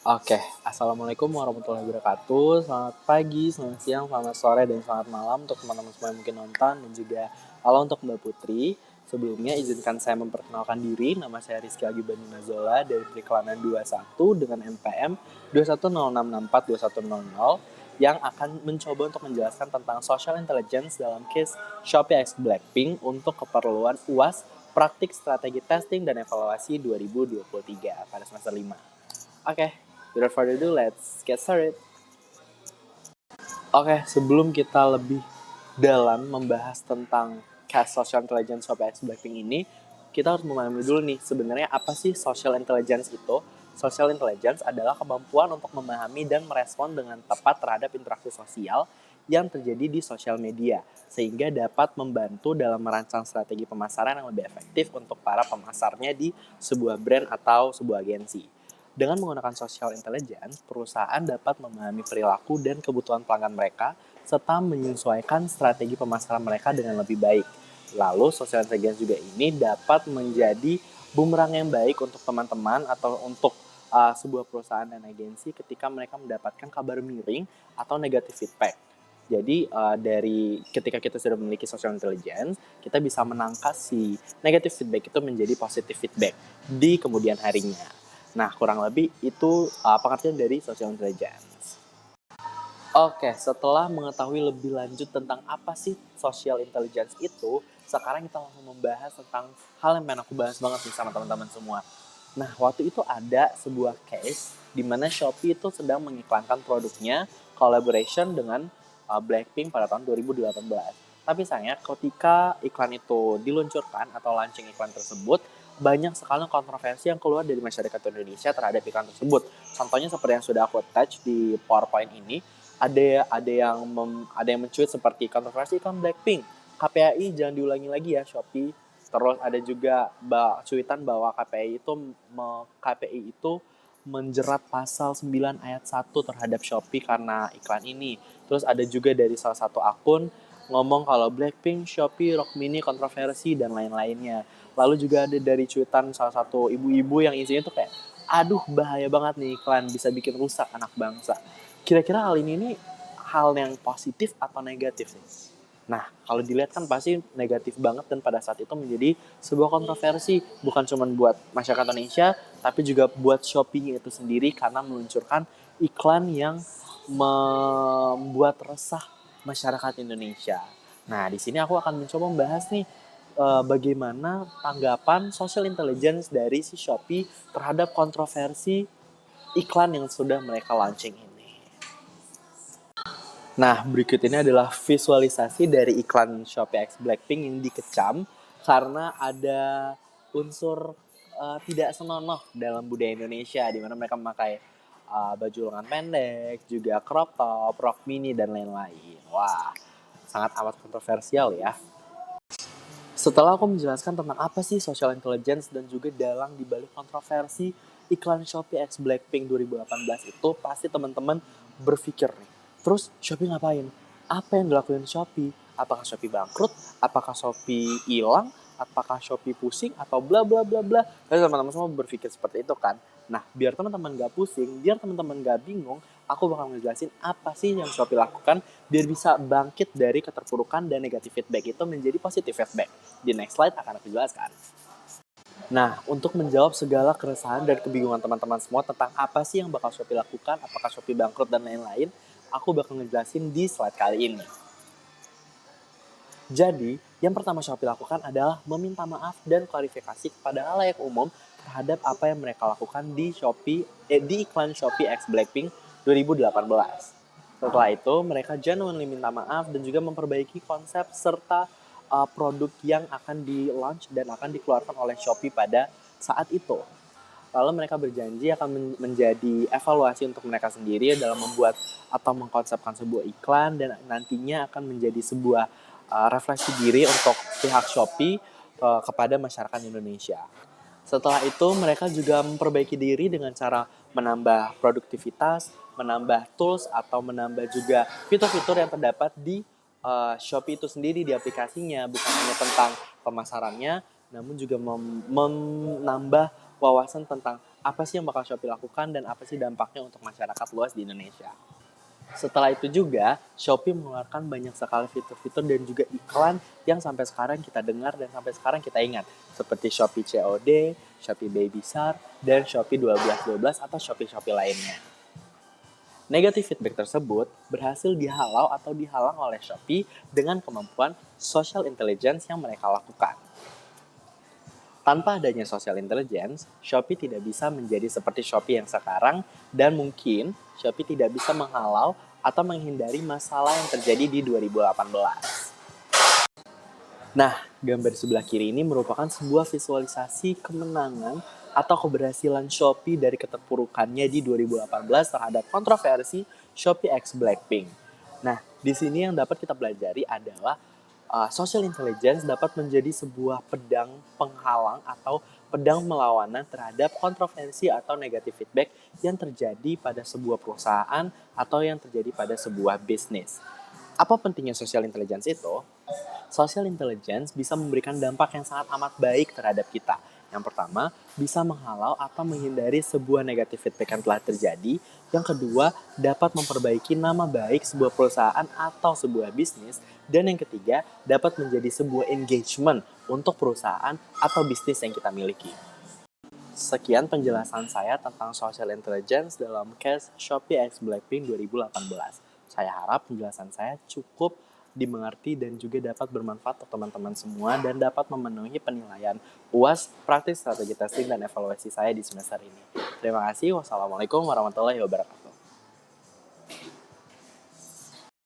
Oke, assalamualaikum warahmatullahi wabarakatuh. Selamat pagi, selamat siang, selamat sore, dan selamat malam untuk teman-teman semua yang mungkin nonton dan juga halo untuk Mbak Putri. Sebelumnya izinkan saya memperkenalkan diri. Nama saya Rizky Agibani Nazola dari Periklanan 21 dengan NPM 210664210 yang akan mencoba untuk menjelaskan tentang social intelligence dalam case Shopee X Blackpink untuk keperluan UAS Praktik Strategi Testing dan Evaluasi 2023 pada semester 5. Oke, without further ado, let's get started. Oke, sebelum kita lebih dalam membahas tentang case social intelligence Shopee X Blackpink ini, kita harus memahami dulu nih, sebenarnya apa sih social intelligence itu? Social intelligence adalah kemampuan untuk memahami dan merespon dengan tepat terhadap interaksi sosial yang terjadi di sosial media, sehingga dapat membantu dalam merancang strategi pemasaran yang lebih efektif untuk para pemasarnya di sebuah brand atau sebuah agensi. Dengan menggunakan social intelligence, perusahaan dapat memahami perilaku dan kebutuhan pelanggan mereka, serta menyesuaikan strategi pemasaran mereka dengan lebih baik. Lalu, social intelligence juga ini dapat menjadi bumerang yang baik untuk teman-teman atau untuk sebuah perusahaan dan agensi ketika mereka mendapatkan kabar miring atau negatif feedback. Jadi dari ketika kita sudah memiliki social intelligence, kita bisa menangkas si negatif feedback itu menjadi positive feedback di kemudian harinya. Nah, kurang lebih itu pengertian dari social intelligence. Oke, setelah mengetahui lebih lanjut tentang apa sih social intelligence itu, sekarang kita langsung membahas tentang hal yang pengen aku bahas banget nih sama teman-teman semua. Nah, waktu itu ada sebuah case di mana Shopee itu sedang mengiklankan produknya collaboration dengan Blackpink pada tahun 2018. Tapi sayangnya ketika iklan itu diluncurkan atau launching iklan tersebut, banyak sekali kontroversi yang keluar dari masyarakat Indonesia terhadap iklan tersebut. Contohnya seperti yang sudah aku attach di PowerPoint ini, ada yang mencuit seperti kontroversi iklan Blackpink, KPAI jangan diulangi lagi ya Shopee. Terus ada juga cuitan bahwa KPI itu menjerat pasal 9 ayat 1 terhadap Shopee karena iklan ini. Terus ada juga dari salah satu akun ngomong kalau Blackpink, Shopee, Rockmini kontroversi dan lain-lainnya. Lalu juga ada dari cuitan salah satu ibu-ibu yang isinya tuh kayak, aduh bahaya banget nih iklan, bisa bikin rusak anak bangsa. Kira-kira hal ini nih hal yang positif atau negatif nih? Nah, kalau dilihat kan pasti negatif banget dan pada saat itu menjadi sebuah kontroversi bukan cuma buat masyarakat Indonesia, tapi juga buat Shopee itu sendiri karena meluncurkan iklan yang membuat resah masyarakat Indonesia. Nah, di sini aku akan mencoba membahas nih bagaimana tanggapan social intelligence dari si Shopee terhadap kontroversi iklan yang sudah mereka launching ini. Nah, berikut ini adalah visualisasi dari iklan Shopee X Blackpink yang dikecam karena ada unsur tidak senonoh dalam budaya Indonesia, di mana mereka memakai baju lengan pendek, juga crop top, rok mini, dan lain-lain. Wah, sangat amat kontroversial ya. Setelah aku menjelaskan tentang apa sih social intelligence dan juga dalang dibalik kontroversi iklan Shopee X Blackpink 2018 itu, pasti teman-teman berpikir nih, terus Shopee ngapain? Apa yang dilakuin Shopee? Apakah Shopee bangkrut? Apakah Shopee hilang? Apakah Shopee pusing? Atau bla bla bla bla. Tapi teman-teman semua berpikir seperti itu kan? Nah, biar teman-teman gak pusing, biar teman-teman gak bingung, aku bakal ngejelasin apa sih yang Shopee lakukan biar bisa bangkit dari keterpurukan dan negatif feedback itu menjadi positif feedback. Di next slide akan aku jelaskan. Nah, untuk menjawab segala keresahan dan kebingungan teman-teman semua tentang apa sih yang bakal Shopee lakukan, apakah Shopee bangkrut dan lain-lain, aku bakal ngejelasin di slide kali ini. Jadi, yang pertama Shopee lakukan adalah meminta maaf dan klarifikasi kepada halayak umum terhadap apa yang mereka lakukan di iklan Shopee X Blackpink 2018. Setelah itu, mereka genuinely minta maaf dan juga memperbaiki konsep serta produk yang akan di-launch dan akan dikeluarkan oleh Shopee pada saat itu. Lalu mereka berjanji akan menjadi evaluasi untuk mereka sendiri dalam membuat atau mengkonsepkan sebuah iklan dan nantinya akan menjadi sebuah refleksi diri untuk pihak Shopee kepada masyarakat Indonesia. Setelah itu mereka juga memperbaiki diri dengan cara menambah produktivitas, menambah tools atau menambah juga fitur-fitur yang terdapat di Shopee itu sendiri di aplikasinya, bukan hanya tentang pemasarannya, namun juga menambah wawasan tentang apa sih yang bakal Shopee lakukan dan apa sih dampaknya untuk masyarakat luas di Indonesia. Setelah itu juga, Shopee mengeluarkan banyak sekali fitur-fitur dan juga iklan yang sampai sekarang kita dengar dan sampai sekarang kita ingat. Seperti Shopee COD, Shopee Babysar, dan Shopee 1212 atau Shopee-Shopee lainnya. Negatif feedback tersebut berhasil dihalau atau dihalang oleh Shopee dengan kemampuan social intelligence yang mereka lakukan. Tanpa adanya social intelligence, Shopee tidak bisa menjadi seperti Shopee yang sekarang dan mungkin Shopee tidak bisa menghalau atau menghindari masalah yang terjadi di 2018. Nah, gambar di sebelah kiri ini merupakan sebuah visualisasi kemenangan atau keberhasilan Shopee dari keterpurukannya di 2018 terhadap kontroversi Shopee X Blackpink. Nah, di sini yang dapat kita pelajari adalah social intelligence dapat menjadi sebuah pedang penghalang atau pedang melawanan terhadap kontroversi atau negatif feedback yang terjadi pada sebuah perusahaan atau yang terjadi pada sebuah bisnis. Apa pentingnya social intelligence itu? Social intelligence bisa memberikan dampak yang sangat amat baik terhadap kita. Yang pertama, bisa menghalau atau menghindari sebuah negatif feedback yang telah terjadi. Yang kedua, dapat memperbaiki nama baik sebuah perusahaan atau sebuah bisnis. Dan yang ketiga, dapat menjadi sebuah engagement untuk perusahaan atau bisnis yang kita miliki. Sekian penjelasan saya tentang social intelligence dalam case Shopee X Blackpink 2018. Saya harap penjelasan saya cukup dimengerti dan juga dapat bermanfaat untuk teman-teman semua dan dapat memenuhi penilaian UAS praktis strategi testing dan evaluasi saya di semester ini. Terima kasih. Wassalamualaikum warahmatullahi wabarakatuh.